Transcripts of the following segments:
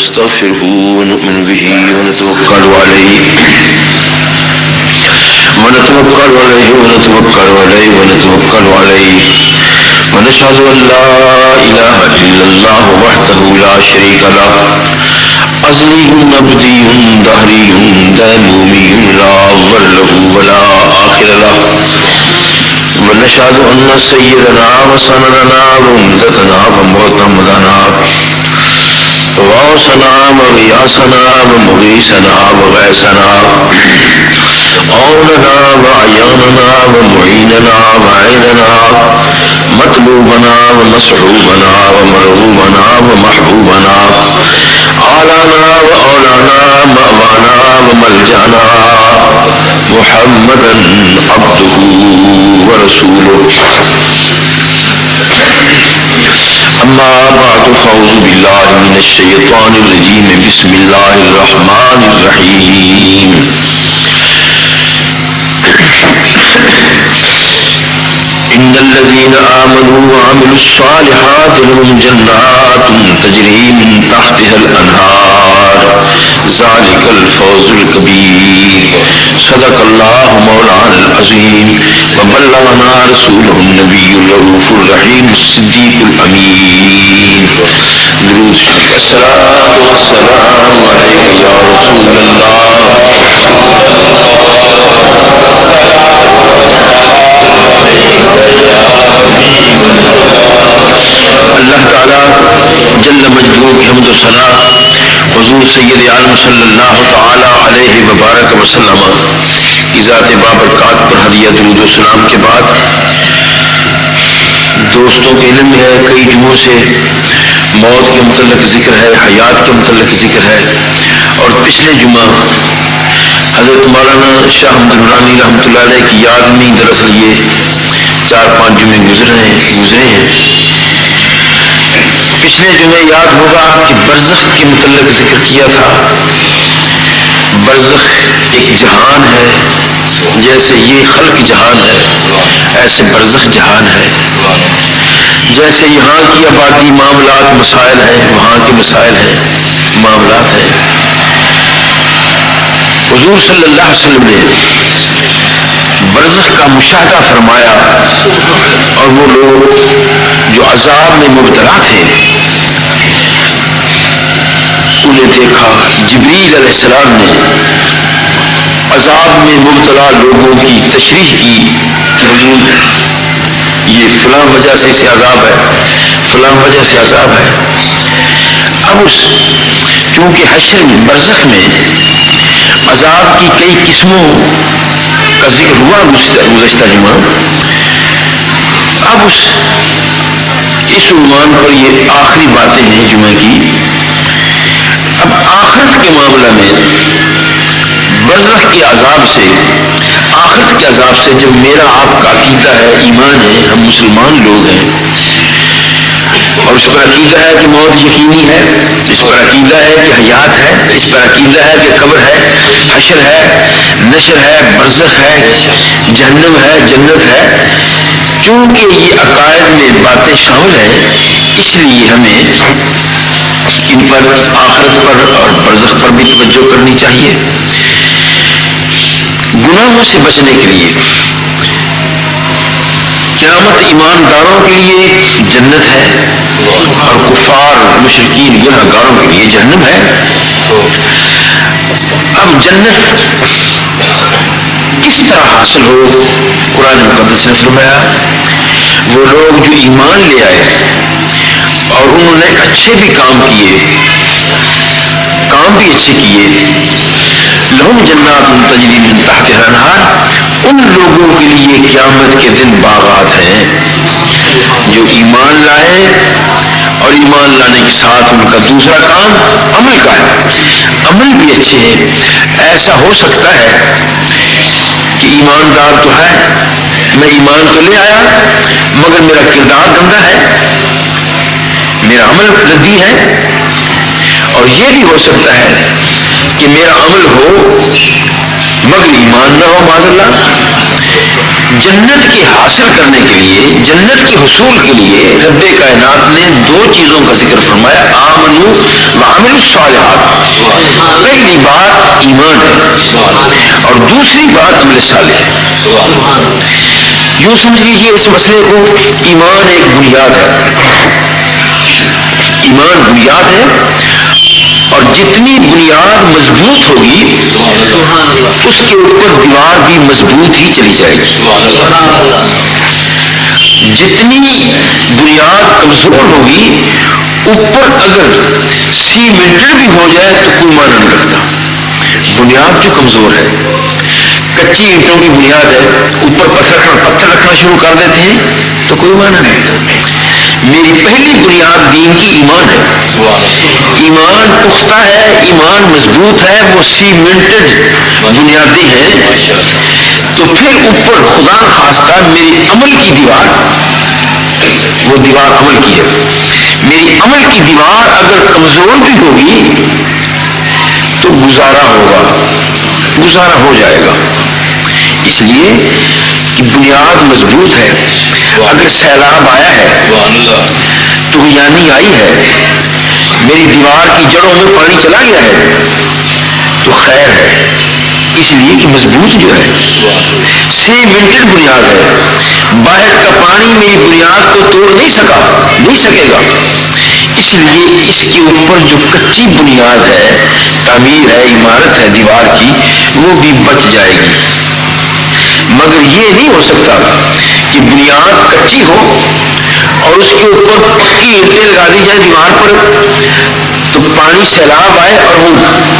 ونستغفره ونؤمن به ونتوكل عليه ونشهد أن لا إله إلا الله وحده لا شريك له أزلي أبدي دهري ديمومي لا أول له ولا آخر له ونشهد أن سيدنا وسندنا ومدتنا ومعتمدنا وغوثنا وغياثنا ومغيثنا وغيثنا عوننا وعياننا ومعيننا وعيننا مطلوبنا ومصحوبنا ومرغوبنا ومحبوبنا آلانا وأولانا مأوانا وملجأنا محمدا عبده ورسوله أما بعد فأعوذ بالله من الشيطان الرجيم بسم الله الرحمن الرحيم إن الذين آمنوا وعملوا الصالحات لهم جنات تجري من تحتها الأنهار ذلك الفوز الكبير صدق الله مولانا العظيم وبلغنا رسوله النبي الرؤوف الرحيم الصديق الأمين درود الصلاة والسلام عليك يا رسول الله اللہ تعالی جل مجدہ کی حمد و ثنا حضور سید عالم صلی اللہ تعالی علیہ وبارک وسلم کی ذات بابرکات پر ہدیہ درود و سلام کے بعد دوستوں کے علم میں ہے کئی جمعوں سے موت کے متعلق ذکر ہے، حیات کے متعلق ذکر ہے، اور پچھلے جمعہ حضرت مولانا شاہ احمد نورانی رحمۃ اللہ علیہ کی یاد میں دراصل یہ 4-5 جمعے گزرے ہیں۔ پچھلے جمعے یاد ہوگا کہ برزخ کے متعلق ذکر کیا تھا۔ برزخ ایک جہان ہے، جیسے یہ خلق جہان ہے ایسے برزخ جہان ہے۔ جیسے یہاں کی آبادی معاملات مسائل ہیں، وہاں کے مسائل ہیں، معاملات ہیں۔ حضور صلی اللہ علیہ وسلم نے برزخ کا مشاہدہ فرمایا، اور وہ لوگ جو عذاب میں مبتلا تھے انہیں دیکھا۔ جبریل علیہ السلام نے عذاب میں مبتلا لوگوں کی تشریح کی کہ حضور یہ فلاں وجہ سے اسے عذاب ہے، فلاں وجہ سے عذاب ہے۔ اب چونکہ حشر برزخ میں عذاب کی کئی قسموں کا ذکر ہوا گزشتہ جمعہ، اب اس عنوان پر یہ آخری باتیں ہیں جمعہ کی۔ اب آخرت کے معاملہ میں برزخ کے عذاب سے، آخرت کے عذاب سے جب میرا آپ کا عقیدہ ہے، ایمان ہے، ہم مسلمان لوگ ہیں اور اس پر عقیدہ ہے کہ موت یقینی ہے، اس پر عقیدہ ہے کہ حیات ہے، اس پر عقیدہ ہے کہ قبر ہے، حشر ہے، نشر ہے، برزخ ہے، جہنم ہے، جنت ہے۔ چونکہ یہ عقائد میں باتیں شامل ہیں اس لیے ہمیں ان پر، آخرت پر اور برزخ پر بھی توجہ کرنی چاہیے۔ گناہوں سے بچنے کے لیے قیامت ایمانداروں کے لیے جنت ہے اور کفار مشرکین گناہ گاروں کے لیے جہنم ہے۔ اب جنت کس طرح حاصل ہو؟ قرآن مقدس نے فرمایا وہ لوگ جو ایمان لے آئے اور انہوں نے اچھے بھی کام کیے، کام بھی اچھے کیے، لہم جنات تجری من تحتها الانہار، ان لوگوں کے لیے قیامت کے دن باغات ہیں جو ایمان لائے اور ایمان لانے کے ساتھ ان کا دوسرا کام عمل کا ہے، عمل بھی اچھے ہیں۔ ایسا ہو سکتا ہے کہ ایماندار تو ہے، میں ایمان تو لے آیا مگر میرا کردار گندا ہے، میرا عمل ردی ہے، اور یہ بھی ہو سکتا ہے کہ میرا عمل ہو مگر ایمان نہ ہو معاذ اللہ. جنت کے حاصل کرنے کے لیے، جنت کے حصول کے لیے رب کائنات نے دو چیزوں کا ذکر فرمایا، آمنو وعملوا الصالحات. پہلی بات ایمان ہے اور دوسری بات عمل صالح ہے. یوں سمجھ لیجیے اس مسئلے کو، ایمان ایک بنیاد ہے، ایمان بنیاد ہے، اور جتنی بنیاد مضبوط ہوگی اس کے اوپر دیوار بھی مضبوط ہی چلی جائے گی. جتنی بنیاد کمزور ہوگی اوپر اگر سیمنٹڈ بھی ہو جائے تو کوئی معنی نہیں رکھتا. بنیاد جو کمزور ہے، کچی اینٹوں کی بنیاد ہے، اوپر پتھر رکھنا شروع کر دیتے ہیں تو کوئی معنی نہیں. میری پہلی بنیاد دین کی ایمان ہے، ایمان پختہ ہے، ایمان مضبوط ہے، وہ سیمنٹڈ بنیادیں ہیں. تو پھر اوپر خدا خواستہ میری عمل کی دیوار، وہ دیوار عمل کی ہے، میری عمل کی دیوار اگر کمزور بھی ہوگی تو گزارا ہوگا، گزارا ہو جائے گا. اس لیے کہ بنیاد مضبوط ہے. اگر سیلاب آیا ہے، طغیانی آئی ہے، میری دیوار کی جڑوں میں پانی چلا گیا ہے تو خیر ہے، اس لیے کہ مضبوط جو ہے، سیمنٹڈ بنیاد ہے، باہر کا پانی میری بنیاد کو توڑ نہیں سکے گا. اس لیے اس کے اوپر جو کچی بنیاد ہے، تعمیر ہے، عمارت ہے دیوار کی، وہ بھی بچ جائے گی. مگر یہ نہیں ہو سکتا کہ بنیاد کچی ہو اور اس کے اوپر پکی اینٹیں لگا دی جائے دیوار پر تو پانی سیلاب آئے اور وہ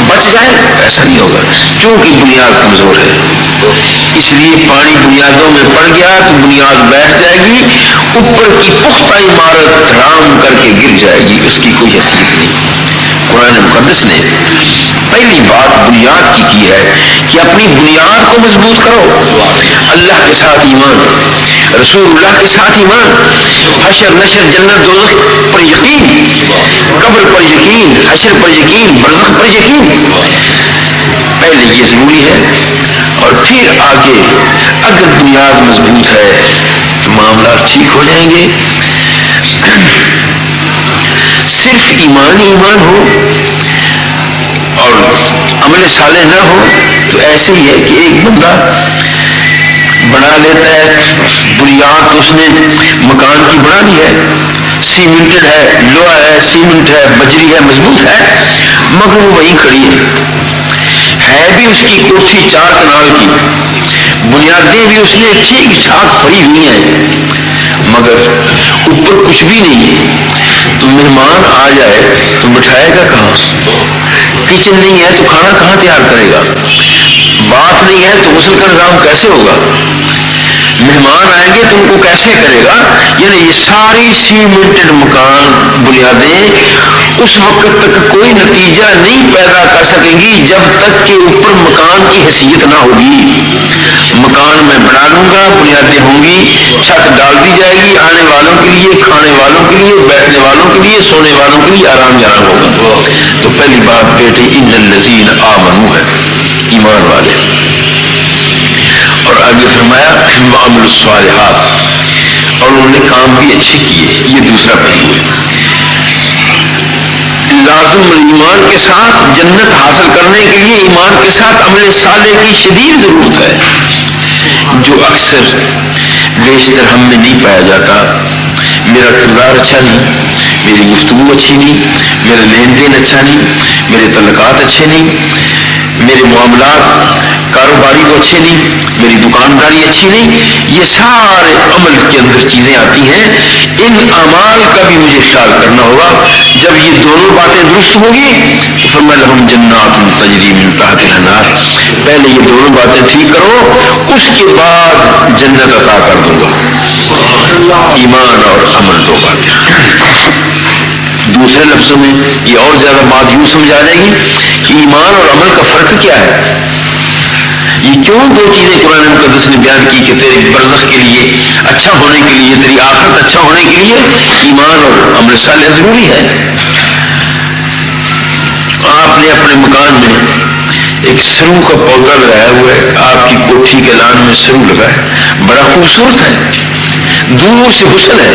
بچ جائے، ایسا نہیں ہوگا کیونکہ بنیاد کمزور ہے. اس لیے پانی بنیادوں میں پڑ گیا تو بنیاد بیٹھ جائے گی، اوپر کی پختہ عمارت دھڑام کر کے گر جائے گی، اس کی کوئی حیثیت نہیں. قرآن مقدس نے پہلی بات بنیاد کی ہے کہ اپنی بنیاد کو مضبوط کرو. اللہ کے ساتھ ایمان، رسول اللہ کے ساتھ ایمان، حشر نشر جنت دوزخ پر یقین، قبر پر یقین، حشر پر یقین، برزخ پر یقین. پہلے یہ ضروری ہے اور پھر آگے اگر بنیاد مضبوط ہے تو معاملات ٹھیک ہو جائیں گے. صرف ایمان ہو اور عمل صالح نہ ہو تو ایسے ہی ہے کہ ایک بندہ بنا لیتا ہے بنیاد، تو اس نے مکان کی بنانی ہے، سیمنٹڈ ہے، لوہا ہے، سیمنٹ ہے، بجری ہے، مضبوط ہے، مگر وہ وہیں کھڑی ہے بھی اس کی کوٹھی 4 کنال کی، بنیادیں بھی اس نے ٹھیک ٹھاک پڑی ہوئی ہیں، مگر اوپر کچھ بھی نہیں. تو مہمان آ جائے تو بٹھائے گا کہاں؟ کچن نہیں ہے تو کھانا کہاں تیار کرے گا؟ بات نہیں ہے تو غسل کا نظام کیسے ہوگا؟ مہمان آئیں گے تو ان کو کیسے کرے گا؟ یعنی یہ ساری سیمنٹڈ مکان بنیادیں اس وقت تک کوئی نتیجہ نہیں پیدا کر سکیں گی جب تک کہ اوپر مکان کی حیثیت نہ ہوگی. مکان میں بنا لوں گا، بنیادیں ہوں گی، چھت ڈال دی جائے گی، آنے والوں کے لیے، کھانے والوں کے لیے، بیٹھنے والوں کے لیے، سونے والوں کے لیے آرام جہاں ہوگا. تو پہلی بات بیٹے ان الذین آمنوا ہے، ایمان والے. اور آگے فرمایا وعملوا الصالحات، اور انہوں نے کام بھی اچھے کیے. یہ دوسرا پہلو ہے. لازم ایمان کے ساتھ جنت حاصل کرنے کے لیے ایمان کے ساتھ عمل صالح کی شدید ضرورت ہے، جو اکثر بیشتر ہم میں نہیں پایا جاتا. میرا کردار اچھا نہیں، میری گفتگو اچھی نہیں، میرا لین دین اچھا نہیں، میرے تعلقات اچھے نہیں، میرے معاملات کاروباری کو اچھے نہیں، میری دکانداری اچھی نہیں. یہ سارے عمل کے اندر چیزیں آتی ہیں. ان اعمال کا بھی مجھے خیال کرنا ہوگا. جب یہ دونوں باتیں درست ہوں گی تو فرمایا لہم جنات تجری من تحتها الانہار. پہلے یہ دونوں باتیں ٹھیک کرو، اس کے بعد جنت عطا کر دوں گا. ایمان اور عمل دو باتیں. دوسرے لفظوں میں یہ اور زیادہ بات یوں سمجھا جائے گی کہ ایمان اور عمل کا فرق کیا ہے. یہ کیوں دو چیزیں قرآن مقدس نے بیان کی کہ تیرے برزخ کے لیے اچھا ہونے کے لیے، تیری آخرت اچھا ہونے کے لیے ایمان اور عمل صالح ضروری ہے. آپ نے اپنے مکان میں ایک سرو کا پودا لگایا ہوا ہے، آپ کی کوٹھی کے لان میں سرو لگا ہے، بڑا خوبصورت ہے، دور سے حسن ہے،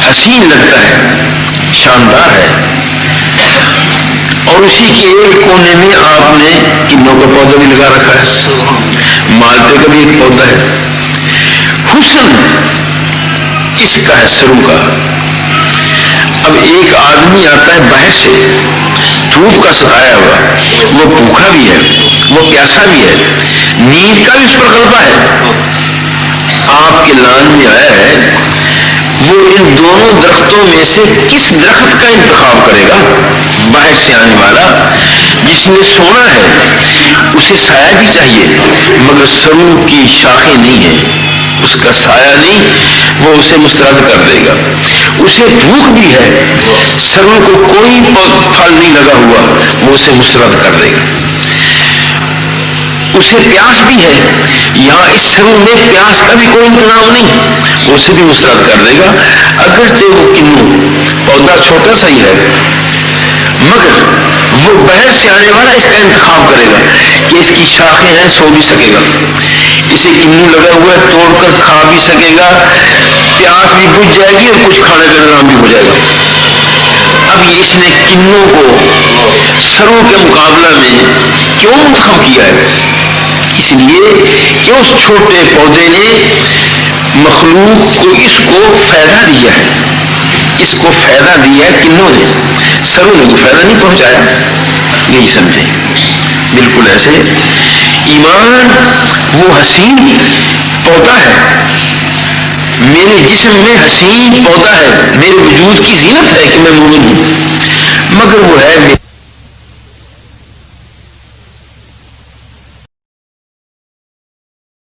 حسین لگتا ہے، شاندار ہے، اور اسی کے ایک کونے میں آپ نے کنوں کا پودا بھی لگا رکھا ہے، مالٹے کا بھی ایک پودا ہے۔ حسن کس کا ہے؟ سرو کا۔ اب ایک آدمی آتا ہے باہر سے، دھوپ کا ستایا ہوا، وہ بھوکا بھی ہے، وہ پیاسا بھی ہے، نیند کا بھی اس پر غلبہ ہے، آپ کے لان میں آیا ہے، وہ ان دونوں درختوں میں سے کس درخت کا انتخاب کرے گا؟ باہر سے آنے والا جس میں سونا ہے، اسے سایہ بھی چاہیے، مگر سرو کی شاخیں نہیں ہیں، اس کا سایہ نہیں، وہ اسے مسترد کر دے گا۔ اسے بھوک بھی ہے، سرو کو کوئی پھل نہیں لگا ہوا، وہ اسے مسترد کر دے گا۔ اسے پیاس بھی ہے، یہاں اس سرو میں پیاس کا بھی کوئی انتظام نہیں، وہ اسے بھی مسترد کر دے گا۔ اگرچہ وہ کنو پودا چھوٹا سا ہی ہے، مگر وہ باہر سے آنے والا اس کا انتخاب کرے گا کہ اس کی شاخیں ہیں، سو بھی سکے گا، اسے کنو لگا ہوا ہے، توڑ کر کھا بھی سکے گا، پیاس بھی بجھ جائے گی اور کچھ کھانے کا انتظام بھی ہو جائے گا۔ اب اس نے کنو کو سرو کے مقابلہ میں کیوں منتخب کیا ہے؟ اس لیے کہ اس چھوٹے پودے نے مخلوق کو اس کو فائدہ دیا ہے، اس کو فائدہ دیا ہے کنوں نے، سرو نے کو فائدہ نہیں پہنچایا۔ نہیں سمجھے؟ بالکل ایسے ایمان وہ حسین پودا ہے، میرے جسم میں حسین پودا ہے، میرے وجود کی زینت ہے کہ میں مومن ہوں، مگر وہ ہے